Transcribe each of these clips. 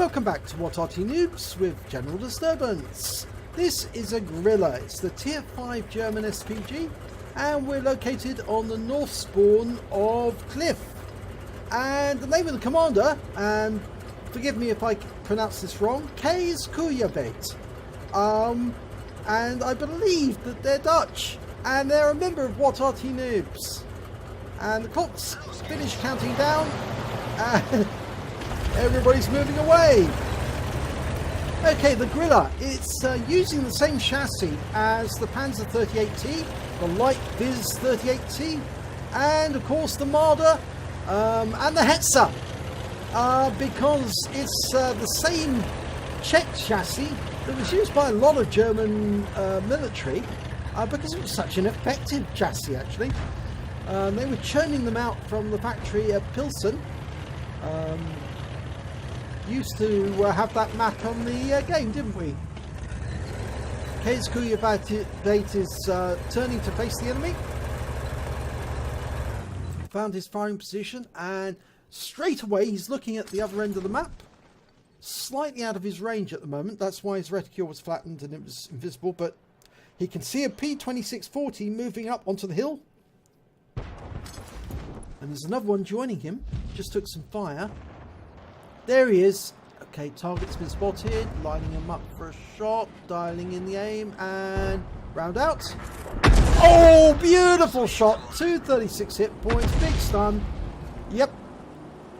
Welcome back to What Arty Noobs with General Disturbance. This is a Grille. It's the Tier 5 German SPG, and we're located on the north spawn of Cliff. And the name of the commander, and forgive me if I pronounce this wrong, Kees Kujabet. And I believe that they're Dutch, and they're a member of What Arty Noobs. And the clock's finished counting down, and everybody's moving away. Okay, the Grille, it's using the same chassis as the Panzer 38T, the Light Viz 38T, and of course the Marder and the Hetzer, because it's the same Czech chassis that was used by a lot of German military, because it was such an effective chassis actually. They were churning them out from the factory at Pilsen. Used to have that map on the game, didn't we? Kees Kujabet is turning to face the enemy. Found his firing position, and straight away he's looking at the other end of the map. Slightly out of his range at the moment. That's why his reticule was flattened and it was invisible. But he can see a P2640 moving up onto the hill. And there's another one joining him. Just took some fire. There he is. Okay, target's been spotted. Lining him up for a shot. Dialing in the aim. And round out. Oh, beautiful shot. 236 hit points. Big stun. Yep.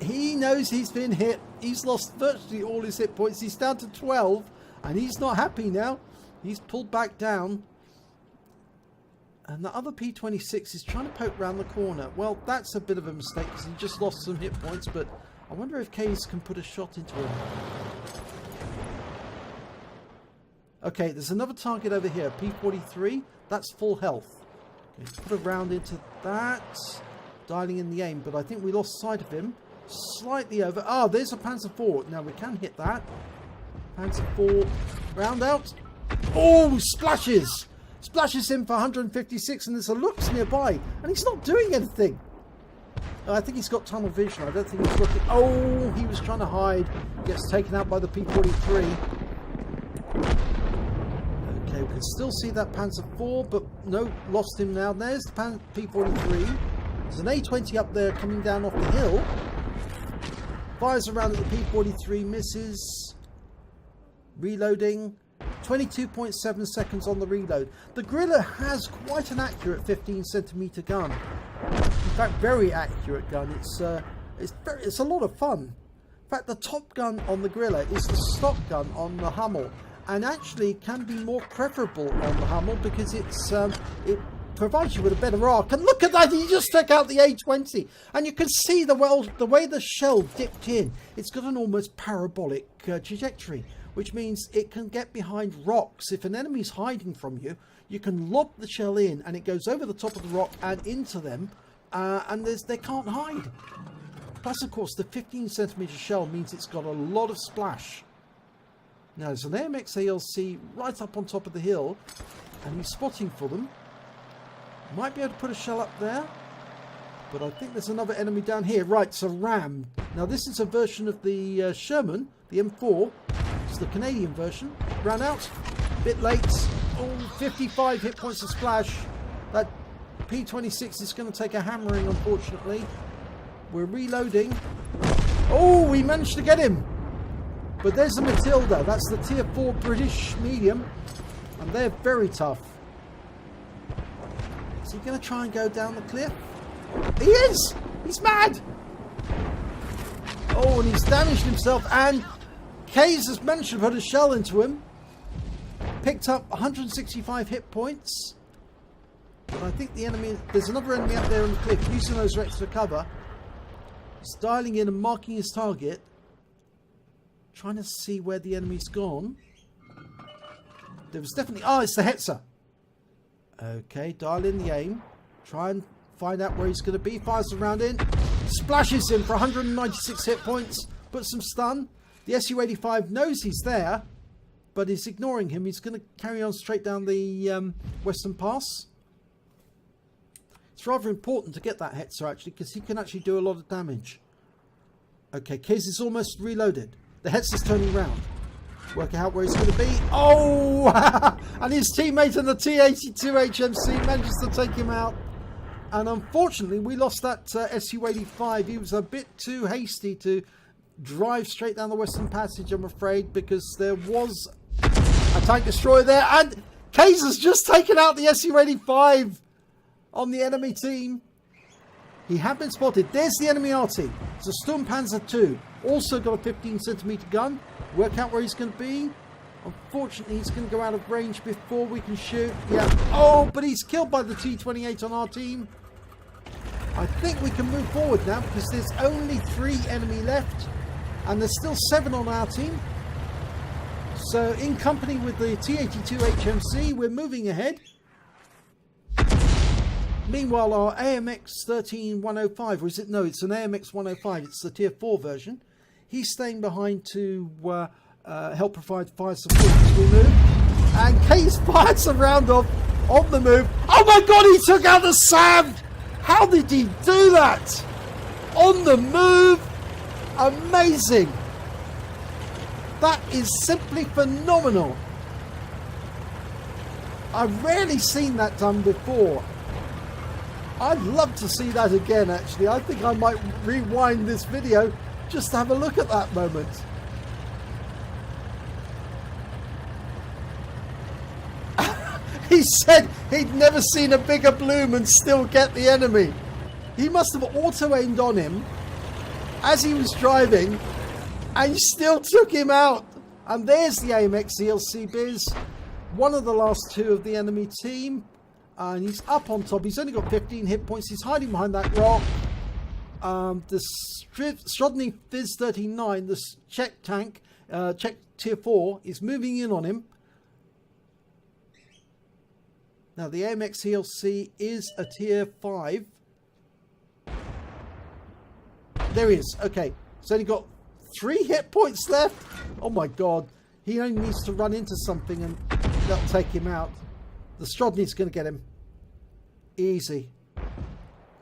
He knows he's been hit. He's lost virtually all his hit points. He's down to 12. And he's not happy now. He's pulled back down. And the other P26 is trying to poke round the corner. Well, that's a bit of a mistake because he just lost some hit points. But I wonder if Kees can put a shot into him. Okay, there's another target over here. P43. That's full health. Okay, put a round into that. Dialing in the aim. But I think we lost sight of him. Slightly over. Ah, there's a Panzer IV. Now we can hit that. Panzer IV. Round out. Oh, splashes! Splashes him for 156, and there's a Lux nearby, and he's not doing anything. I think he's got tunnel vision. I don't think he's looking. Oh, he was trying to hide. Gets taken out by the P43. Okay, we can still see that Panzer IV, but no, lost him now. There's the P43. There's an A20 up there coming down off the hill. Fires around at the P43, misses. Reloading. 22.7 seconds on the reload. The Grille has quite an accurate 15cm gun. In fact, very accurate gun. It's a lot of fun. In fact, the top gun on the Grille is the stock gun on the Hummel, and actually can be more preferable on the Hummel because it provides you with a better arc. And look at that! He just took out the A20, and you can see the way the shell dipped in. It's got an almost parabolic trajectory, which means it can get behind rocks. If an enemy's hiding from you, you can lob the shell in and it goes over the top of the rock and into them, and they can't hide. Plus, of course, the 15cm shell means it's got a lot of splash. Now, there's an AMX ALC right up on top of the hill, and he's spotting for them. Might be able to put a shell up there, but I think there's another enemy down here. Right, it's a RAM. Now, this is a version of the Sherman, the M4. It's the Canadian version. Ran out. Bit late. Oh, 55 hit points of splash. That P26 is going to take a hammering, unfortunately. We're reloading. Oh, we managed to get him. But there's a Matilda. That's the Tier 4 British medium. And they're very tough. Is he going to try and go down the cliff? He is! He's mad! Oh, and he's damaged himself, and Kees has managed to put a shell into him. Picked up 165 hit points. But I think the enemy... There's another enemy up there on the cliff using those wrecks for cover. He's dialing in and marking his target. Trying to see where the enemy's gone. There was definitely... Oh, it's the Hetzer. Okay, dial in the aim. Try and find out where he's going to be. Fires the round in. Splashes him for 196 hit points. Puts some stun. The Su-85 knows he's there, but he's ignoring him. He's going to carry on straight down the Western Pass. It's rather important to get that Hetzer, actually, because he can actually do a lot of damage. Okay, Kees is almost reloaded. The Hetzer's turning round. Work out where he's going to be. Oh! And his teammate in the T-82 HMC manages to take him out. And unfortunately, we lost that Su-85. He was a bit too hasty to drive straight down the Western Passage, I'm afraid, because there was a tank destroyer there. And Kaiser's just taken out the Su-85 on the enemy team. He had been spotted. There's the enemy Arty. It's a Sturmpanzer II. Also got a 15cm gun. Work out where he's going to be. Unfortunately, he's going to go out of range before we can shoot. Yeah. Oh, but he's killed by the T-28 on our team. I think we can move forward now because there's only 3 enemy left. And there's still 7 on our team. So in company with the T-82 HMC, we're moving ahead. Meanwhile, our AMX 13105, or is it? No, it's an AMX 105. It's the tier 4 version. He's staying behind to help provide fire support as we move. And Case fires a round off on the move. Oh my god, he took out the SAV! How did he do that? On the move. Amazing. That is simply phenomenal. I've rarely seen that done before. I'd love to see that again, actually. I think I might rewind this video just to have a look at that moment. He said he'd never seen a bigger bloom and still get the enemy. He must have auto-aimed on him as he was driving and still took him out. And there's the AMX ELC Biz, one of the last 2 of the enemy team. And he's up on top. He's only got 15 hit points. He's hiding behind that rock. The Strodny Fizz 39, the Czech tank, Czech tier 4, is moving in on him. Now the AMX ELC is a tier 5. There he is. Okay, he's only got 3 hit points left. Oh my god. He only needs to run into something and that'll take him out. The Strodny's going to get him. Easy.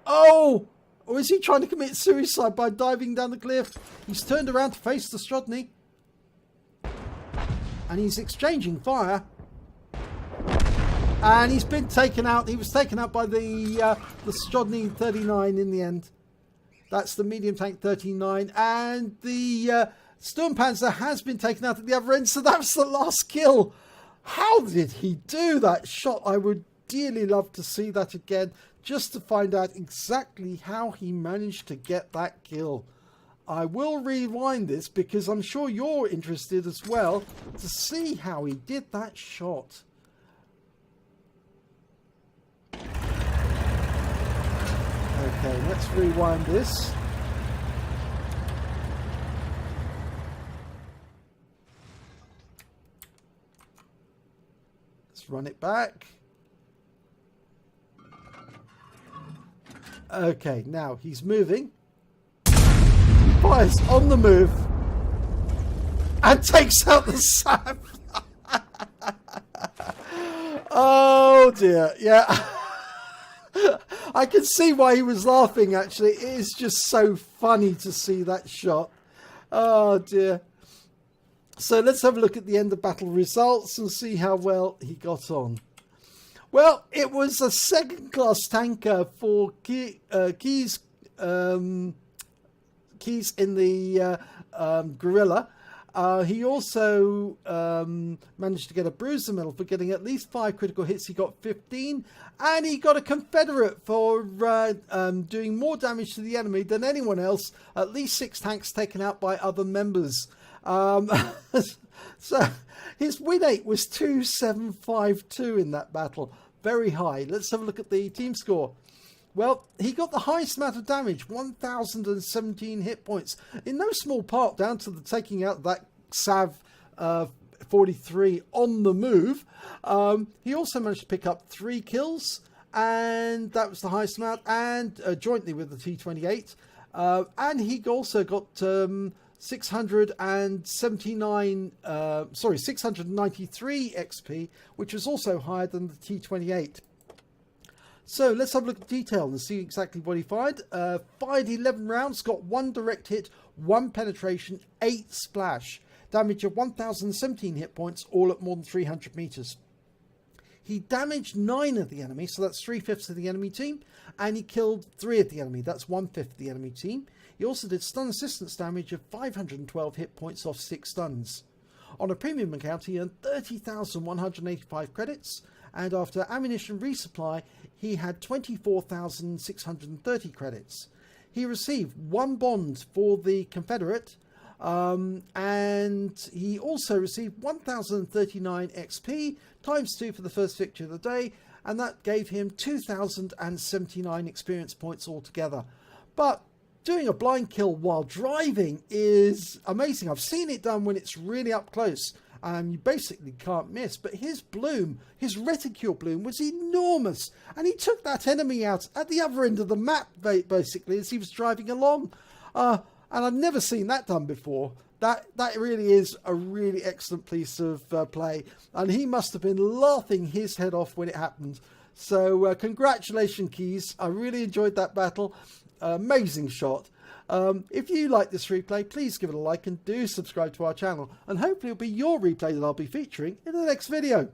Oh! Or is he trying to commit suicide by diving down the cliff? He's turned around to face the Strodny. And he's exchanging fire. And he's been taken out. He was taken out by the Strodny 39 in the end. That's the medium tank 39. And the Sturmpanzer has been taken out at the other end. So that's the last kill. How did he do that shot? I would dearly love to see that again, just to find out exactly how he managed to get that kill. I will rewind this because I'm sure you're interested as well to see how he did that shot. Okay, let's rewind this. Let's run it back. Okay, now he's moving. Fires on the move. And takes out the SAP. Oh dear, yeah. I can see why he was laughing, actually. It is just so funny to see that shot. Oh dear. So let's have a look at the end of battle results and see how well he got on. Well, it was a second-class tanker for Keys in the Grille. He also managed to get a Bruiser medal for getting at least 5 critical hits. He got 15, and he got a Confederate for doing more damage to the enemy than anyone else. At least 6 tanks taken out by other members. So his win rate was 2752 in that battle. Very high. Let's have a look at the team score. Well, he got the highest amount of damage, 1,017 hit points. In no small part down to the taking out that Sav 43 on the move. He also managed to pick up 3 kills, and that was the highest amount, and jointly with the T-28. And he also got 693 XP, which was also higher than the T-28. So let's have a look at the detail and see exactly what he fired. Fired 11 rounds, got 1 direct hit, 1 penetration, 8 splash, damage of 1017 hit points, all at more than 300 meters. He damaged 9 of the enemy, so that's 3/5 of the enemy team, and he killed 3 of the enemy, that's 1/5 of the enemy team. He also did stun assistance damage of 512 hit points off 6 stuns. On a premium account, he earned 30,185 credits, and after ammunition resupply, he had 24,630 credits. He received 1 bond for the Confederate, and he also received 1,039 XP times 2 for the first victory of the day, and that gave him 2,079 experience points altogether. But doing a blind kill while driving is amazing. I've seen it done when it's really up close and you basically can't miss, but his bloom, his reticule bloom, was enormous, and he took that enemy out at the other end of the map basically as he was driving along. And I've never seen that done before. That really is a really excellent piece of play. And he must have been laughing his head off when it happened. So congratulations, Keys. I really enjoyed that battle. Amazing shot. If you like this replay, please give it a like and do subscribe to our channel. And hopefully it'll be your replay that I'll be featuring in the next video.